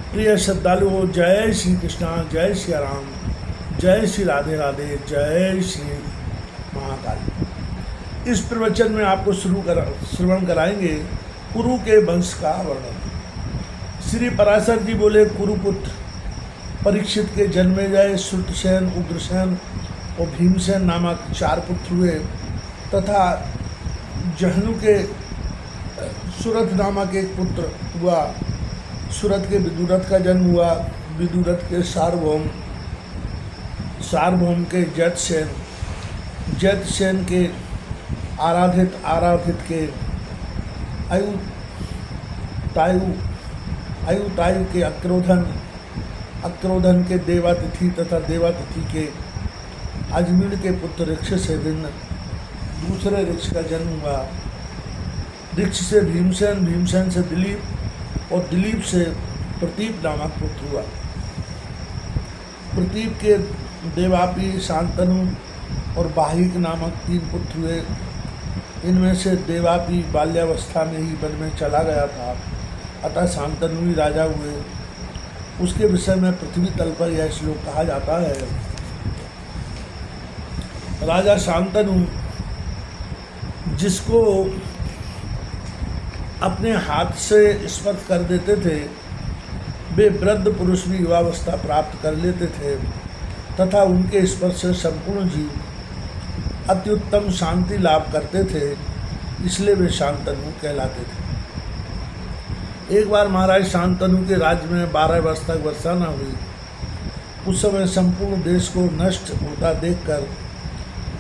प्रिय श्रद्धालुओं, जय श्री कृष्णा, जय श्री राम, जय श्री राधे राधे, जय श्री महाकाल। इस प्रवचन में आपको श्रवण कराएंगे कुरु के वंश का वर्णन। श्री पराशर जी बोले, कुरुपुत्र परीक्षित के जन्मे जय श्रुतसेन, उग्रसेन और भीमसेन नामक 4 पुत्र हुए तथा जहनु के सुरथ नामक एक पुत्र हुआ। सुरथ के विदुरथ का जन्म हुआ। विदुरथ के सार्वभौम के जैतसेन, जैतसेन के आराधित के आयुतायु के अक्रोधन के देवातिथि तथा देवातिथि के अजमीर के पुत्र ऋक्ष से दूसरे ऋक्ष का जन्म हुआ। ऋक्ष से भीमसेन, भीमसेन से दिलीप और दिलीप से प्रतीप नामक पुत्र हुआ। प्रतीप के देवापी, शांतनु और बाहिक नामक 3 पुत्र हुए। इनमें से देवापी बाल्यावस्था में ही वन में चला गया था, अतः शांतनु ही राजा हुए। उसके विषय में पृथ्वी तल पर यह श्लोक कहा जाता है। राजा शांतनु जिसको अपने हाथ से स्पर्श कर देते थे, वे वृद्ध पुरुष भी युवावस्था प्राप्त कर लेते थे तथा उनके स्पर्श से संपूर्ण जीव अत्युत्तम शांति लाभ करते थे, इसलिए वे शांतनु कहलाते थे। एक बार महाराज शांतनु के राज्य में 12 वर्ष तक वर्षा न हुई। उस समय संपूर्ण देश को नष्ट होता देखकर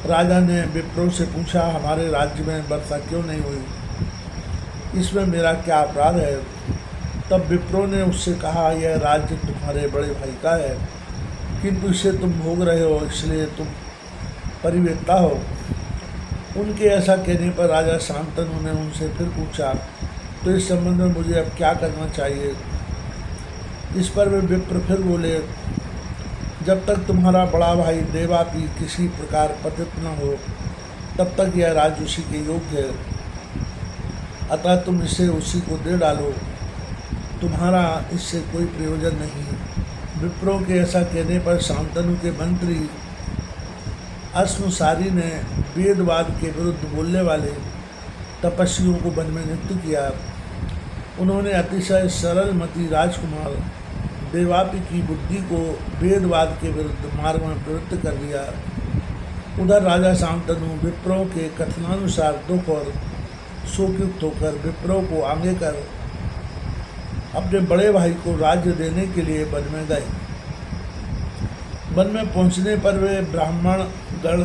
राजा ने विप्रों से पूछा, हमारे राज्य में वर्षा क्यों नहीं हुई? इसमें मेरा क्या अपराध है? तब विप्रों ने उससे कहा, यह राज्य तुम्हारे बड़े भाई का है, किंतु इसे तुम भोग रहे हो, इसलिए तुम परिवेत्ता हो। उनके ऐसा कहने पर राजा शांतनु ने उनसे फिर पूछा, तो इस संबंध में मुझे अब क्या करना चाहिए? इस पर वे विप्र फिर बोले, जब तक तुम्हारा बड़ा भाई देवापी किसी प्रकार पतित न हो, तब तक यह राज्य उसी के योग्य है, अतः तुम इसे उसी को दे डालो, तुम्हारा इससे कोई प्रयोजन नहीं। विप्रों के ऐसा कहने पर शांतनु के मंत्री अश्मसारी ने वेदवाद के विरुद्ध बोलने वाले तपस्वियों को वन में नियुक्त किया। उन्होंने अतिशय सरलमती राजकुमार देवापी की बुद्धि को वेदवाद के विरुद्ध मार्ग में प्रवृत्त कर दिया। उधर राजा शांतनु विप्रों के कथनानुसार दुख और शोकयुक्त होकर विप्रों को आगे कर अपने बड़े भाई को राज्य देने के लिए वन में गए। वन में पहुंचने पर वे ब्राह्मण गण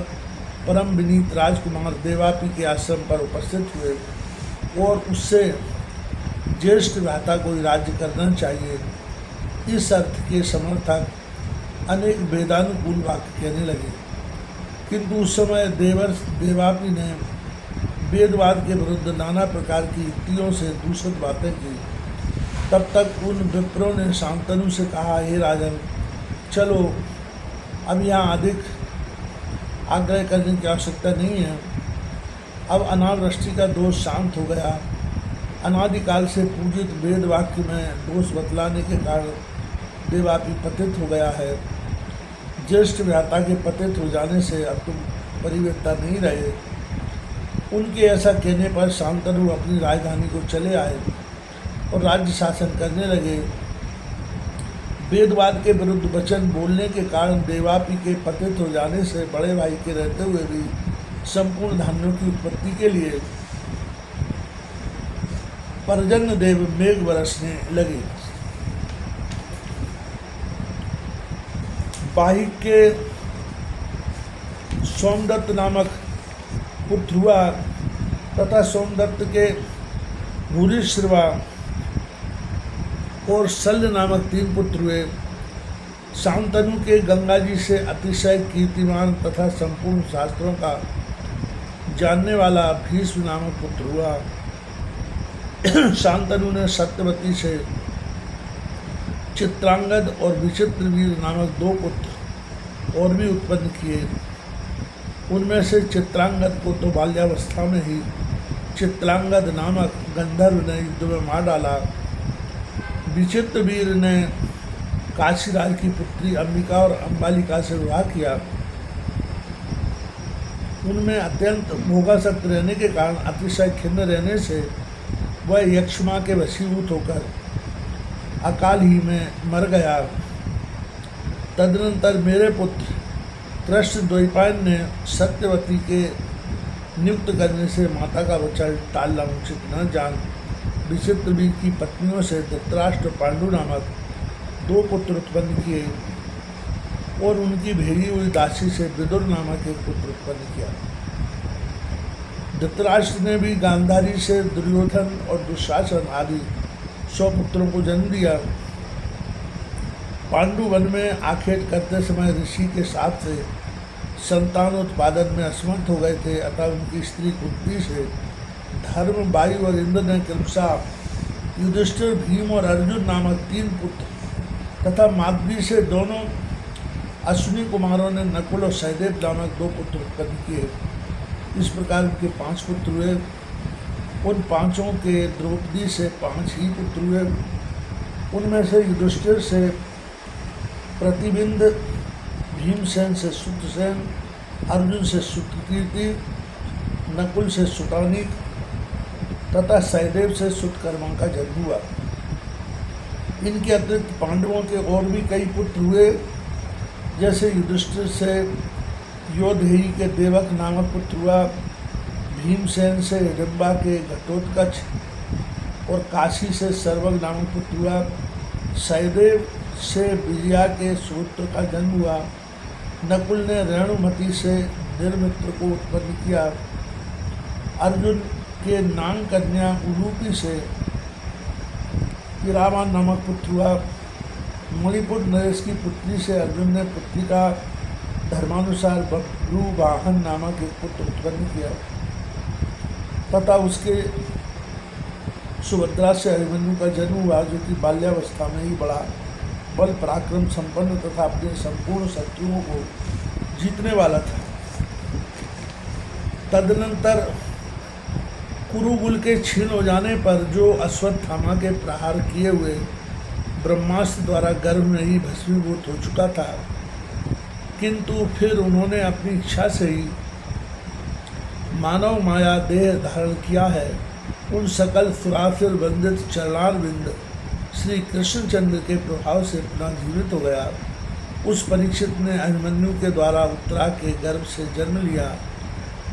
परम विनीत राजकुमार देवापी के आश्रम पर उपस्थित हुए और उससे ज्येष्ठ भ्राता को राज्य करना चाहिए, इस अर्थ के समर्थक अनेक वेदानुकूल वाक्य कहने लगे। किंतु उस समय देवापी ने वेदवाद के विरुद्ध नाना प्रकार की युक्तियों से दूषित बातें की। तब तक उन विप्रों ने शांतनु से कहा, हे राजन, चलो अब यहाँ अधिक आग्रह करने की आवश्यकता नहीं है। अब अनावृष्टि का दोष शांत हो गया। अनादिकाल से पूजित वेद वाक्य में दोष बतलाने के कारण देवापी पतित हो गया है। ज्येष्ठ भ्राता के पतित हो जाने से अब तुम परिवेत्ता नहीं रहे। उनके ऐसा कहने पर शांतनु अपनी राजधानी को चले आए और राज्य शासन करने लगे। वेदवाद के विरुद्ध वचन बोलने के कारण देवापी के पतित हो जाने से बड़े भाई के रहते हुए भी संपूर्ण धान्यों की उत्पत्ति के लिए पर्जन्य देव मेघ बरसने लगे। बाहिक के सोमदत्त नामक पुत्र हुआ तथा सोमदत्त के भूरिश्रवा और शल्य नामक 3 पुत्र हुए। शांतनु के गंगा जी से अतिशय कीर्तिमान तथा संपूर्ण शास्त्रों का जानने वाला भीष्म नामक पुत्र हुआ। शांतनु ने सत्यवती से चित्रांगद और विचित्रवीर नामक 2 पुत्र और भी उत्पन्न किए। उनमें से चित्रांगद को तो बाल्यावस्था में ही चित्रांगद नामक गंधर्व ने युद्ध में मार डाला। विचित्रवीर ने काशीराज की पुत्री अंबिका और अंबालिका से विवाह किया। उनमें अत्यंत भोगासक्त रहने के कारण अतिशय खिन्न रहने से वह यक्षमा के वशीभूत होकर अकाल ही में मर गया। तदनंतर मेरे पुत्र कृष्ण द्वैपायन ने सत्यवती के नियुक्त करने से माता का वचन टालना उचित न जान विचित्रवीर की पत्नियों से धृतराष्ट्र पांडु नामक 2 पुत्र उत्पन्न किए और उनकी भेजी हुई दासी से विदुर नामक एक पुत्र उत्पन्न किया। धृतराष्ट्र ने भी गांधारी से दुर्योधन और दुशासन आदि 100 पुत्रों को जन्म दिया। पांडु वन में आखेट करते समय ऋषि के साथ से संतान उत्पादन में असमर्थ हो गए थे, अतः उनकी स्त्री कुंती से धर्म, वायु और इंद्र ने क्रमशः युधिष्ठिर, भीम और अर्जुन नामक 3 पुत्र तथा माद्री से दोनों अश्विनी कुमारों ने नकुल और सहदेव नामक 2 पुत्र उत्पन्न किए। इस प्रकार उनके 5 पुत्र हुए। उन 5 के द्रौपदी से 5 ही पुत्र हुए। उनमें से युधिष्ठिर से प्रतिबिंद, भीमसेन से सुतसेन, अर्जुन से सुतकीर्ति, नकुल से सुतानिक तथा सहदेव से सुतकर्मा का जन्म हुआ। इनके अतिरिक्त पांडवों के और भी कई पुत्र हुए, जैसे युधिष्ठिर से योधेयी के देवक नामक पुत्र हुआ, भीमसेन से हिडिंबा के घटोत्कच और काशी से सर्वग नामक पुत्र हुआ, सहदेव से विजया के सूत्र का जन्म हुआ, नकुल ने रेणुमति से निर्मित्र को उत्पन्न किया, अर्जुन के नांग कन्या उलूपी से पिरामा नामक पुत्र हुआ, मणिपुर नरेश की पुत्री से अर्जुन ने पुत्री का धर्मानुसार बब्रुवाहन नामक एक पुत्र उत्पन्न किया तथा उसके सुभद्रा से अभिमन्यु का जन्म हुआ, जो कि बाल्यावस्था में ही बड़ा बल पराक्रम संपन्न तथा अपने संपूर्ण शत्रुओं को जीतने वाला था। तदनंतर कुरुकुल के क्षीण हो जाने पर जो अश्वत्थामा के प्रहार किए हुए ब्रह्मास्त्र द्वारा गर्भ में ही भस्मीभूत हो चुका था, किंतु फिर उन्होंने अपनी इच्छा से ही मानव माया देह धारण किया है। उन सकल सुरासुर वंदित चरणारविंद श्री कृष्णचंद्र के प्रभाव से पुनः जीवित हो गया। उस परीक्षित ने अभिमन्यु के द्वारा उत्तरा के गर्भ से जन्म लिया,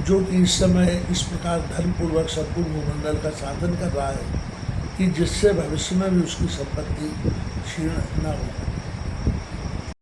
जो कि इस समय इस प्रकार धर्मपूर्वक संपूर्ण भूमंडल का शासन कर रहा है कि जिससे भविष्य में भी उसकी संपत्ति क्षीण न हो।